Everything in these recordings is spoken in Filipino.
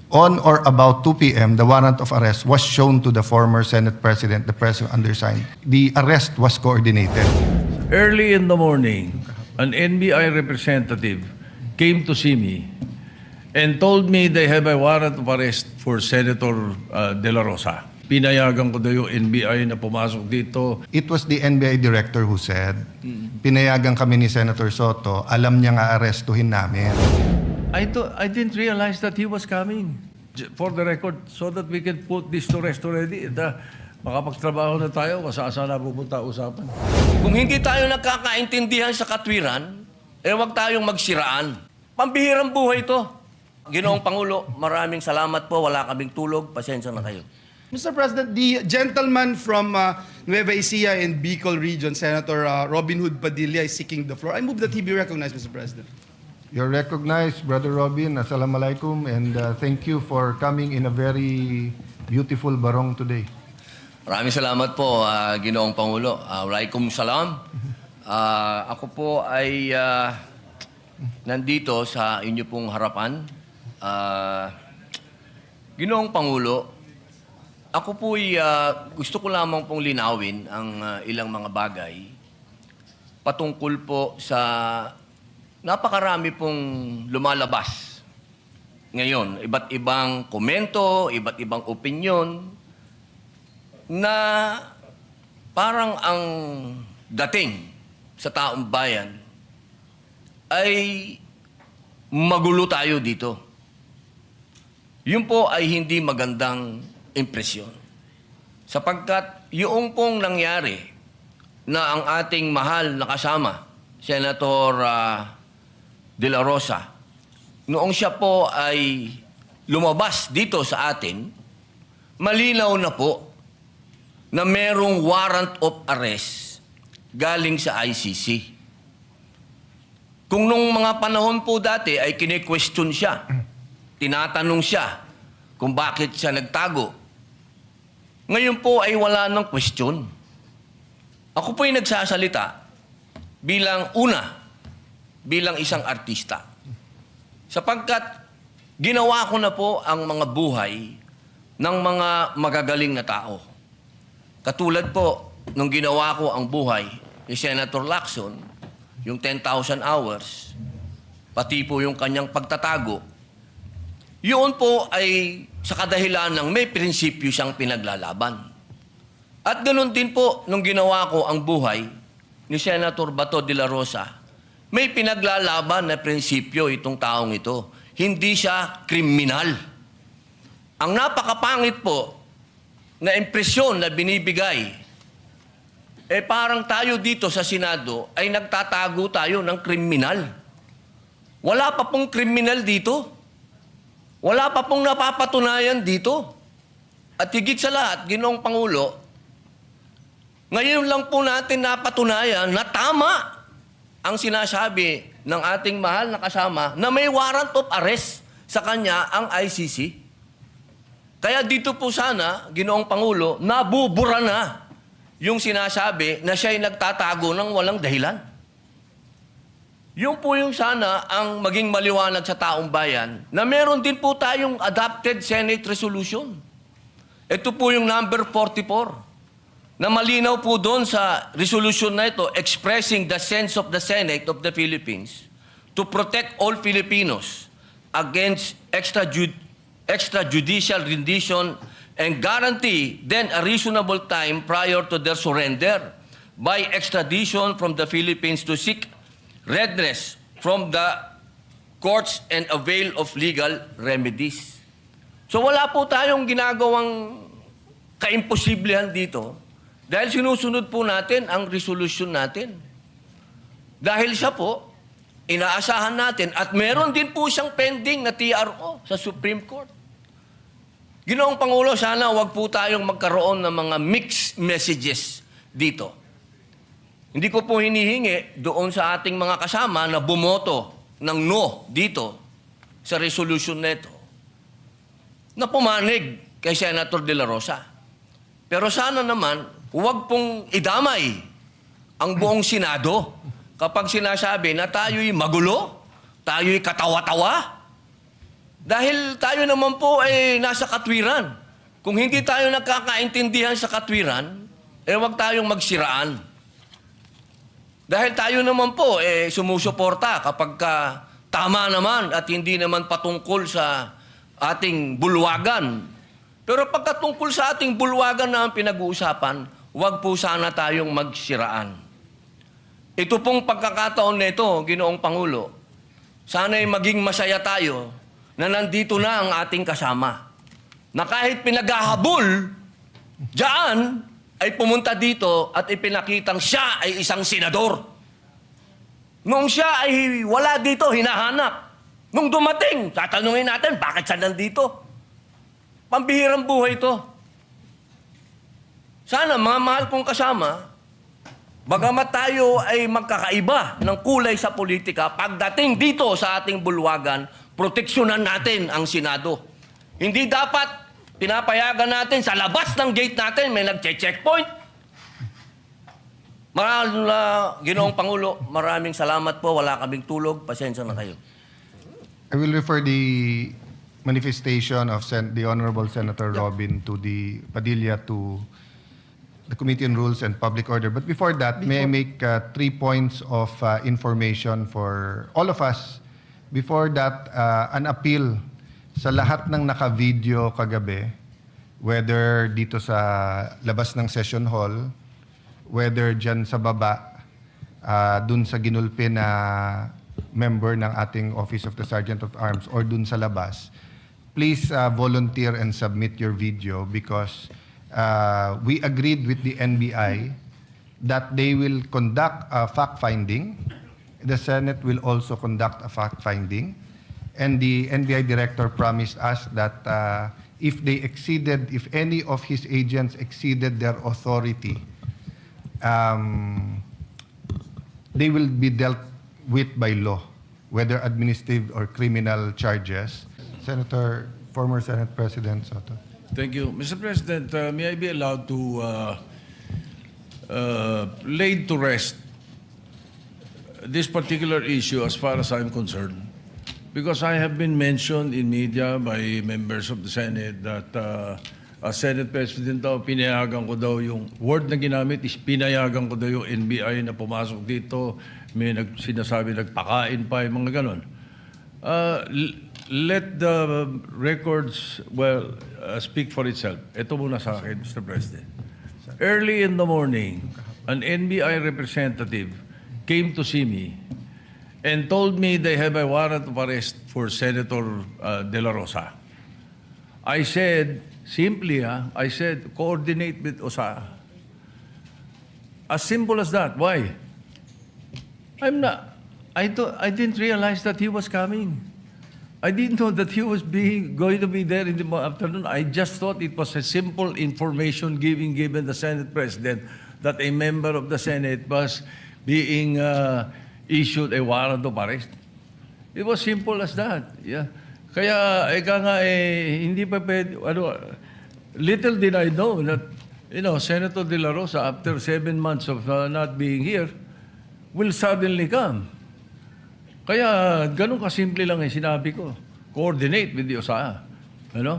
On or about 2 p.m., the warrant of arrest was shown to the former Senate President, the President undersigned. The arrest was coordinated. Early in the morning, an NBI representative came to see me and told me they have a warrant of arrest for Senator De La Rosa. Pinayagan ko daw yung NBI na pumasok dito. It was the NBI director who said, pinayagan kami ni Senator Soto, alam niya nga arestuhin namin. I didn't realize that he was coming. For the record, so that we can put this to rest already. Makapagtrabaho na tayo, kasaan na pupunta usapan. Kung hindi tayo nagkakaintindihan sa katwiran, wag tayong magsiraan. Pambihirang buhay ito. Ginoong Pangulo, maraming salamat po. Wala kaming tulog. Pasensya na kayo. Mr. President, the gentleman from Nueva Ecija in Bicol region, Senator Robin Hood Padilla, is seeking the floor. I move that he be recognized, Mr. President. You're recognized, Brother Robin. Assalamualaikum, and thank you for coming in a very beautiful barong today. Maraming salamat po, Ginoong Pangulo. Walaikum salam. Ako po ay nandito sa inyo pong harapan. Ginoong Pangulo, ako po ay gusto ko lamang pong linawin ang ilang mga bagay patungkol po sa napakarami pong lumalabas ngayon. Iba't ibang komento, iba't ibang opinyon na parang ang dating sa taong bayan ay magulo tayo dito. Yun po ay hindi magandang impresyon. Sapagkat yung pong nangyari na ang ating mahal na kasama, Senator De La Rosa, noong siya po ay lumabas dito sa atin, malinaw na po na merong warrant of arrest galing sa ICC. Kung nung mga panahon po dati ay kine-question siya, tinatanong siya kung bakit siya nagtago, ngayon po ay wala ng question. Ako po ay nagsasalita bilang isang artista. Sapagkat ginawa ko na po ang mga buhay ng mga magagaling na tao. Katulad po, nung ginawa ko ang buhay ni Senator Lacson, yung 10,000 hours, pati po yung kanyang pagtatago, yun po ay sa kadahilan ng may prinsipyo siyang pinaglalaban. At ganoon din po, nung ginawa ko ang buhay ni Senator Bato de la Rosa, may pinaglalaban na prinsipyo itong taong ito. Hindi siya kriminal. Ang napakapangit po na impresyon na binibigay, parang tayo dito sa Senado ay nagtatago tayo ng kriminal. Wala pa pong kriminal dito. Wala pa pong napapatunayan dito. At higit sa lahat, Ginoong Pangulo, ngayon lang po natin napatunayan na tama ang sinasabi ng ating mahal na kasama na may warrant of arrest sa kanya ang ICC. Kaya dito po sana, Ginoong Pangulo, nabubura na yung sinasabi na siya'y nagtatago ng walang dahilan. Yun po yung sana ang maging maliwanag sa taong bayan na meron din po tayong adopted Senate resolution. Ito po yung number 44 na malinaw po doon sa resolution na ito expressing the sense of the Senate of the Philippines to protect all Filipinos against extrajudicial rendition and guarantee then a reasonable time prior to their surrender by extradition from the Philippines to seek redress from the courts and avail of legal remedies. So wala po tayong ginagawang kaimposiblihan dito dahil sinusunod po natin ang resolution natin. Dahil siya po, inaasahan natin at meron din po siyang pending na TRO sa Supreme Court. Ginoong Pangulo, sana wag po tayong magkaroon ng mga mixed messages dito. Hindi ko po hinihingi doon sa ating mga kasama na bumoto ng no dito sa resolution na ito na pumanig kay Senator De La Rosa. Pero sana naman, huwag pong idamay ang buong Senado kapag sinasabi na tayo'y magulo, tayo'y katawa-tawa. Dahil tayo naman po ay nasa katwiran. Kung hindi tayo nagkakaintindihan sa katwiran, wag tayong magsiraan. Dahil tayo naman po sumusuporta kapag tama naman at hindi naman patungkol sa ating bulwagan. Pero pagkatungkol sa ating bulwagan na ang pinag-uusapan, wag po sana tayong magsiraan. Ito pong pagkakataon nito, Ginoong Pangulo, sana'y maging masaya tayo na nandito na ang ating kasama. Na kahit pinaghahabol, diyan ay pumunta dito at ipinakitang siya ay isang senador. Noong siya ay wala dito, hinahanap. Nung dumating, tatanungin natin, bakit siya nandito? Pambihirang buhay ito. Sana, mga mahal kong kasama, bagamat tayo ay magkakaiba ng kulay sa politika, pagdating dito sa ating bulwagan, proteksyonan natin ang Senado. Hindi dapat pinapayagan natin sa labas ng gate natin, may nagche-checkpoint. Ginoong Pangulo, maraming salamat po. Wala kaming tulog. Pasensya na kayo. I will refer the manifestation of the Honorable Senator Robin to the Padilla to the Committee on Rules and Public Order. But before that, may I make 3 points of information for all of us. Before that, an appeal sa lahat ng naka-video kagabi, whether dito sa labas ng session hall, whether dyan sa baba, dun sa ginulpi na member ng ating Office of the Sergeant of Arms, or dun sa labas, please volunteer and submit your video because we agreed with the NBI that they will conduct a fact-finding. The Senate will also conduct a fact-finding. And the NBI director promised us that if any of his agents exceeded their authority, they will be dealt with by law, whether administrative or criminal charges. Former Senate President Soto. Thank you. Mr. President, may I be allowed to lay to rest this particular issue as far as I'm concerned? Because I have been mentioned in media by members of the Senate that as Senate President daw, pinayagan ko daw yung word na ginamit is pinayagan ko daw yung NBI na pumasok dito. May sinasabi nagpakain pa, yung mga ganon. Let the records, speak for itself. Ito muna sa akin, Mr. President. Early in the morning, an NBI representative came to see me and told me they have a warrant of arrest for Senator De La Rosa. I said, simply, I said, coordinate with OSA. As simple as that. Why? I didn't realize that he was coming. I didn't know that he was going to be there in the afternoon. I just thought it was a simple information given the Senate President that a member of the Senate was being issued a warrant of arrest. It was simple as that. Yeah. Kaya, hindi pa pwede, little did I know that, Senator De La Rosa, after 7 months of not being here, will suddenly come. Kaya, ganun kasimple lang yung sinabi ko. Coordinate with the OSA.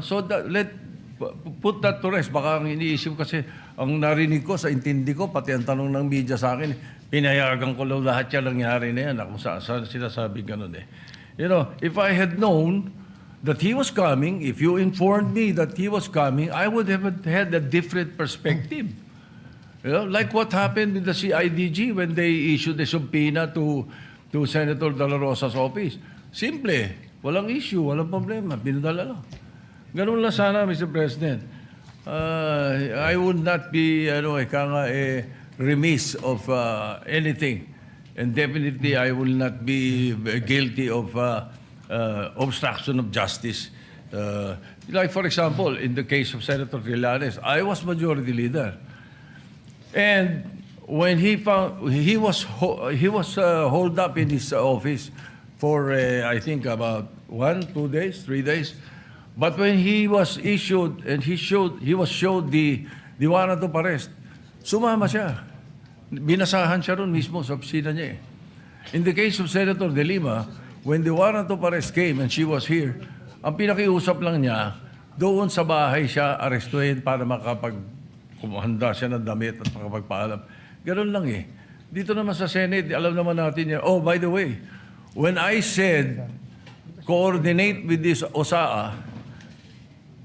So, put that to rest. Baka ang iniisip kasi, ang narinig ko, sa intindi ko, pati ang tanong ng media sa akin, pinayagan ko lang lahat yan nangyari na yan. Kung saan sinasabi ganun eh. If I had known that he was coming, if you informed me that he was coming, I would have had a different perspective. Like what happened with the CIDG when they issued a subpoena to Senator De La Rosa's office. Simple. Walang issue, walang problema. Pinadala lang. Ganun lang sana, Mr. President. I would not be remiss of anything. And definitely, I will not be guilty of obstruction of justice. Like, for example, in the case of Senator Trillanes, I was majority leader. And when he was holed up in his office for, I think, about 1, 2 days, 3 days. But when he was issued and he was showed the warrant of arrest, sumama siya. Binasahan siya ron mismo sa opisina niya eh. In the case of Senator De Lima, when the warrant of arrest came and she was here, Ang pinakiusap lang niya, doon sa bahay siya arestuhin para kumahanda siya ng damit at makapagpaalam. Ganun lang eh. Dito naman sa Senate, alam naman natin yan. Oh, by the way, when I said coordinate with this OSAA,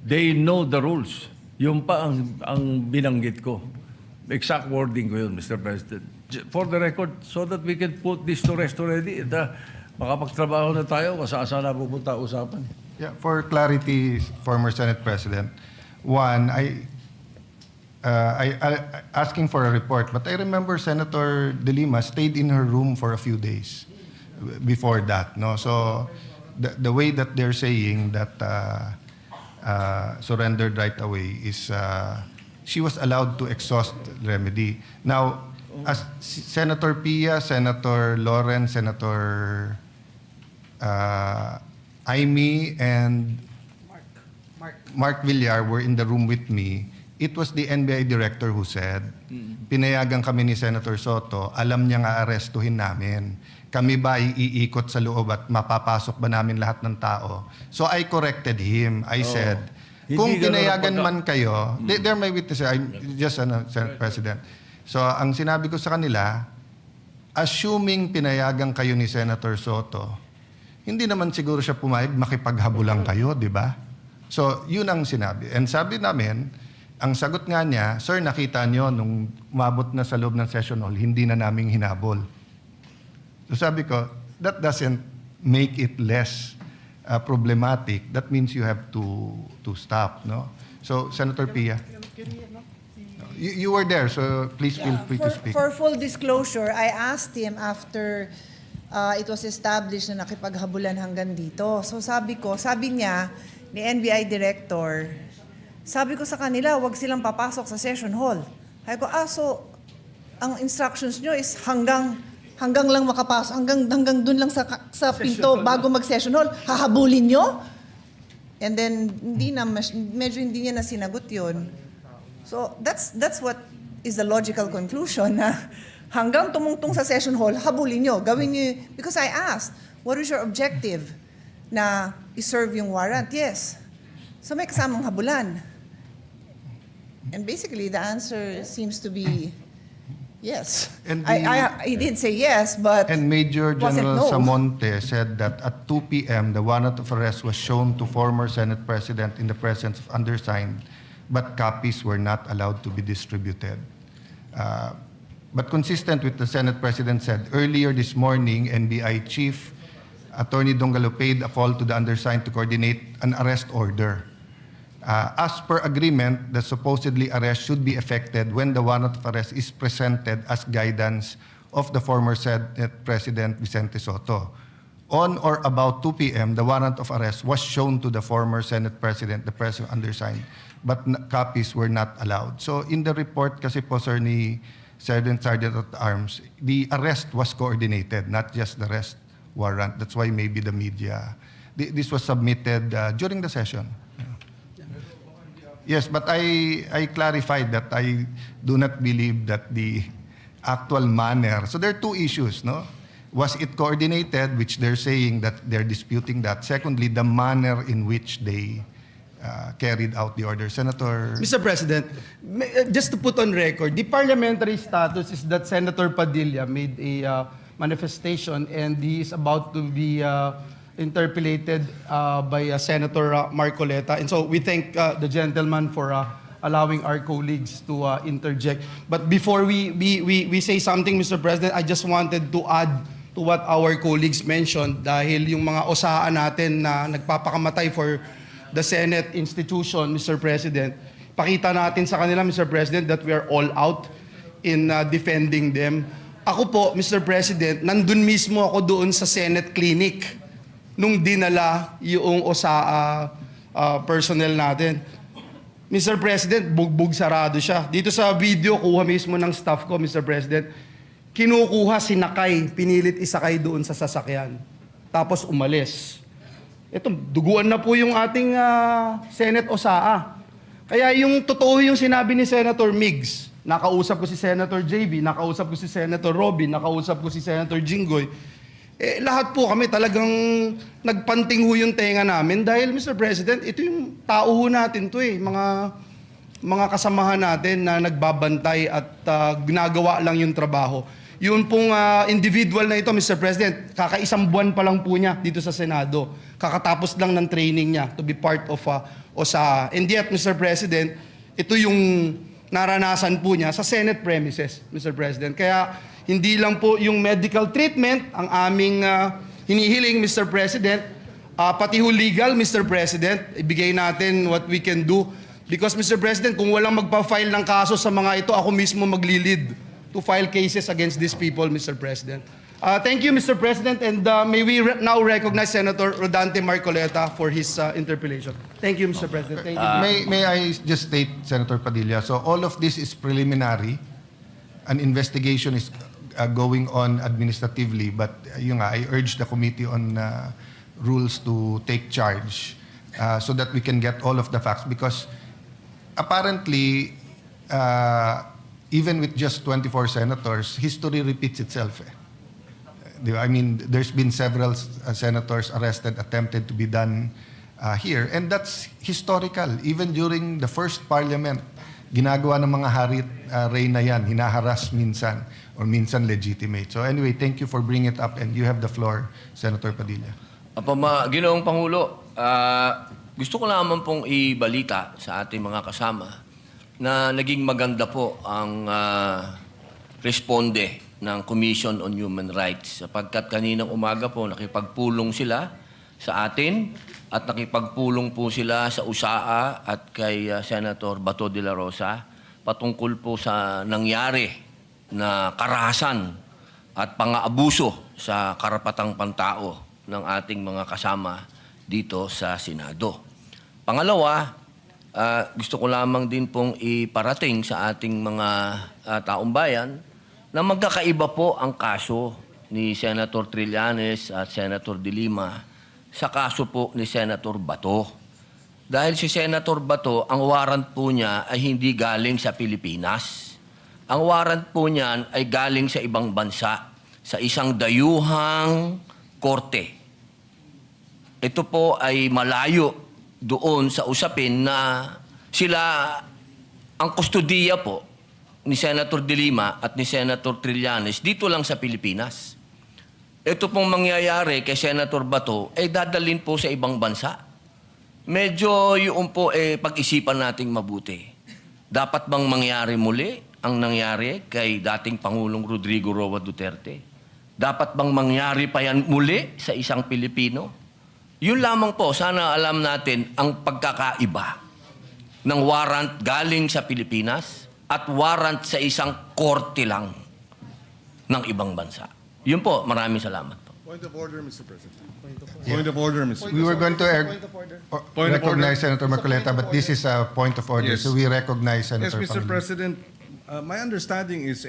they know the rules. Yung pa ang binanggit ko. Exact wording ko yun, Mr. President. For the record, so that we can put this to rest already. Makapagtrabaho na tayo, kasaan na pupunta usapan. Yeah, for clarity, former Senate President, one, I asking for a report, but I remember Senator De Lima stayed in her room for a few days before that. No, so the way that they're saying that surrendered right away is she was allowed to exhaust remedy. Now, as Senator Pia, Senator Lawrence, Senator Aimee, and Mark Villar were in the room with me, it was the NBI director who said, pinayagan kami ni Senator Soto, alam niya nga arestuhin namin. Kami ba iikot sa loob at mapapasok ba namin lahat ng tao? So I corrected him. I said, Hindi kung ganun ang pinayagan man kayo, they're my witnesses, I'm just Senate President. So ang sinabi ko sa kanila, assuming pinayagan kayo ni Senator Soto, hindi naman siguro siya pumayag, makipaghabulan kayo, di ba? So, yun ang sinabi. And sabi namin, ang sagot nga niya, sir, nakita niyo nung umabot na sa loob ng session hall, hindi na naming hinabol. So sabi ko, that doesn't make it less problematic. That means you have to stop, no? So, Senator Pia, you were there, so please feel free to speak. For full disclosure, I asked him after it was established na nakipaghabulan hanggang dito. So sabi niya, ni NBI Director, sabi ko sa kanila, wag silang papasok sa session hall. Sabi ko, so ang instructions nyo is hanggang lang makapasok, hanggang dun lang sa pinto bago mag-session hall, hahabulin nyo? And then, medyo hindi niya na sinagot yun. So, that's what is the logical conclusion na hanggang tumungtong sa session hall, habulin nyo, gawin nyo, because I asked, what is your objective na i-serve yung warrant? Yes. So may kasamang habulan. And basically, the answer seems to be yes. And He did say yes, but And Major wasn't General no. Samonte said that at 2 p.m., the warrant of arrest was shown to former Senate President in the presence of undersigned, but copies were not allowed to be distributed. But consistent with the Senate President said, earlier this morning, NBI Chief Attorney Dongalo paid a call to the undersigned to coordinate an arrest order. As per agreement, the supposedly arrest should be effected when the warrant of arrest is presented as guidance of the former Senate President Vicente Soto. On or about 2 p.m., the warrant of arrest was shown to the former Senate President, the President undersigned, but copies were not allowed. So in the report kasi po, sir, ni Sergeant at Arms, the arrest was coordinated, not just the arrest warrant. That's why maybe the media, this was submitted during the session. Yes, but I clarified that I do not believe that the actual manner. So there are two issues, no? Was it coordinated, which they're saying that they're disputing that. Secondly, the manner in which they carried out the order. Senator... Mr. President, just to put on record, the parliamentary status is that Senator Padilla made a manifestation and he is about to be interpellated by Senator Marcoleta. And so we thank the gentleman for allowing our colleagues to interject. But before we say something, Mr. President, I just wanted to add to what our colleagues mentioned dahil yung mga osaan natin na nagpapakamatay for the Senate institution, Mr. President, pakita natin sa kanila, Mr. President, that we are all out in defending them. Ako po, Mr. President, nandun mismo ako doon sa Senate clinic nung dinala yung OSAA personnel natin. Mr. President, bugbog sarado siya. Dito sa video, kuha mismo ng staff ko, Mr. President, kinukuha, sinakay, pinilit isakay doon sa sasakyan. Tapos umalis. Ito, duguan na po yung ating Senate OSAA. Kaya yung totoo yung sinabi ni Senator Migs, nakausap ko si Senator JB, nakausap ko si Senator Robin, nakausap ko si Senator Jinggoy. lahat po kami talagang nagpanting ho yung tenga namin dahil, Mr. President, ito yung tao ho natin to mga kasamahan natin na nagbabantay at ginagawa lang yung trabaho. Yun pong individual na ito, Mr. President, kakaisang buwan pa lang po niya dito sa Senado. Kakatapos lang ng training niya to be part of OSA. And yet, Mr. President, ito yung naranasan po niya sa Senate premises, Mr. President. Kaya hindi lang po yung medical treatment ang aming hinihiling, Mr. President, pati ho legal, Mr. President, ibigay natin what we can do. Because, Mr. President, kung walang magpa-file ng kaso sa mga ito, ako mismo maglilid to file cases against these people, Mr. President. Thank you, Mr. President, and may we now recognize Senator Rodante Marcoleta for his interpellation. Thank you, Mr. President. Thank you. May I just state, Senator Padilla, so all of this is preliminary. An investigation is going on administratively, but yun nga, I urge the Committee on Rules to take charge so that we can get all of the facts, because apparently, even with just 24 senators, history repeats itself. I mean, there's been several senators arrested, attempted to be done here, and that's historical. Even during the first parliament, ginagawa ng mga hari at reyna yan, hinaharas minsan, or minsan legitimate. So anyway, thank you for bringing it up, and you have the floor, Senator Padilla. Ginoong Pangulo, gusto ko lamang pong ibalita sa ating mga kasama na naging maganda po ang responde ng Commission on Human Rights, sapagkat kaninang umaga po nakipagpulong sila sa atin at nakipagpulong po sila sa USAA at kay Senator Bato de la Rosa patungkol po sa nangyari na karahasan at pang-aabuso sa karapatang pantao ng ating mga kasama dito sa Senado. Pangalawa, gusto ko lamang din pong iparating sa ating mga taong bayan na magkakaiba po ang kaso ni Senator Trillanes at Senator De Lima sa kaso po ni Senator Bato. Dahil si Senator Bato, ang warrant po niya ay hindi galing sa Pilipinas. Ang warrant po niyan ay galing sa ibang bansa, sa isang dayuhang korte. Ito po ay malayo doon sa usapin na sila ang kustodiya po ni Senator De Lima at ni Senator Trillanes dito lang sa Pilipinas. Ito pong mangyayari kay Senator Bato ay dadalhin po sa ibang bansa. Medyo yun po pag-isipan nating mabuti. Dapat bang mangyari muli ang nangyari kay dating Pangulong Rodrigo Roa Duterte? Dapat bang mangyari pa yan muli sa isang Pilipino? Yun lamang po, sana alam natin ang pagkakaiba ng warrant galing sa Pilipinas at warrant sa isang korte lang ng ibang bansa. Yun po, maraming salamat po. Point of order, Mr. President. Point of order, Mr. We were going to Point of recognize order. Senator Marcoleta, but this is a point of order, Yes. so we recognize Yes, Senator Mr. Pangilinan. President, my understanding is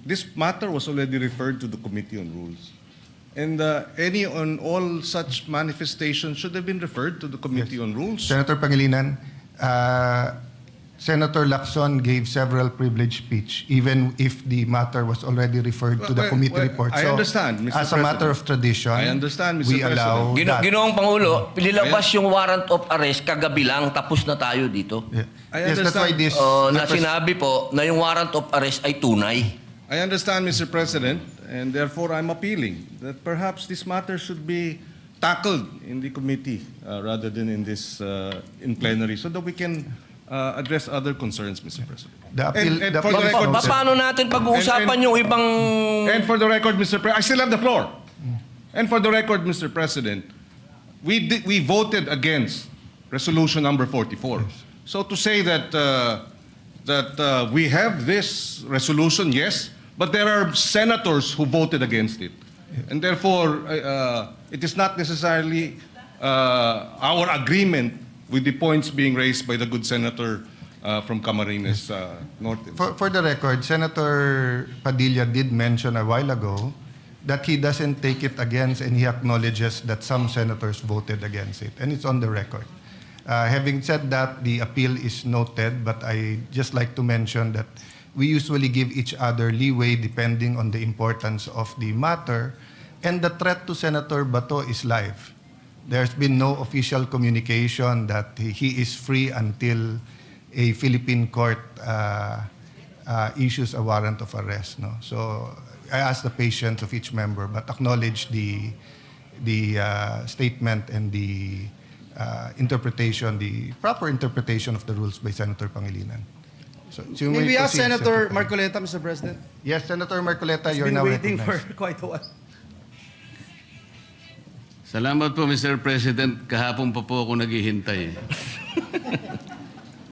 this matter was already referred to the Committee on Rules. And any on all such manifestations should have been referred to the Committee on Rules. Senator Pangilinan, Senator Lacson gave several privileged speech, even if the matter was already referred to the Well, committee well, report. I So, understand, Mr. as a matter of President. tradition, I understand, Mr. we allow that. Ginoong Pangulo, nilabas yung warrant of arrest kagabi lang, tapos na tayo dito. Yeah. I Yes, that's why understand. this... Na sinabi po na yung warrant of arrest ay tunay. I understand, Mr. President, and therefore I'm appealing that perhaps this matter should be tackled in the committee rather than in this in plenary so that we can address other concerns, Mr. President. The appeal- And the for the appeal- record, Mr. Paano natin pag-uusapan yung ibang... And for the record, Mr. President, I still have the floor. And for the record, Mr. President, we voted against resolution number 44. So to say that we have this resolution, yes, but there are senators who voted against it. And therefore, it is not necessarily our agreement with the points being raised by the good senator from Camarines Norte. For the record, Senator Padilla did mention a while ago that he doesn't take it against, and he acknowledges that some senators voted against it, and it's on the record. Having said that, the appeal is noted, but I just like to mention that we usually give each other leeway depending on the importance of the matter. And the threat to Senator Bato is live. There's been no official communication that he is free until a Philippine court issues a warrant of arrest. No? So I ask the patience of each member, but acknowledge the statement and the interpretation, the proper interpretation of the rules by Senator Pangilinan. So you May we ask proceed, Senator Marcoleta, Mr. President? Yes, Senator Marcoleta, He's you're been now waiting for recognized. quite a while. Salamat po, Mr. President. Kahapon pa po ako naghihintay.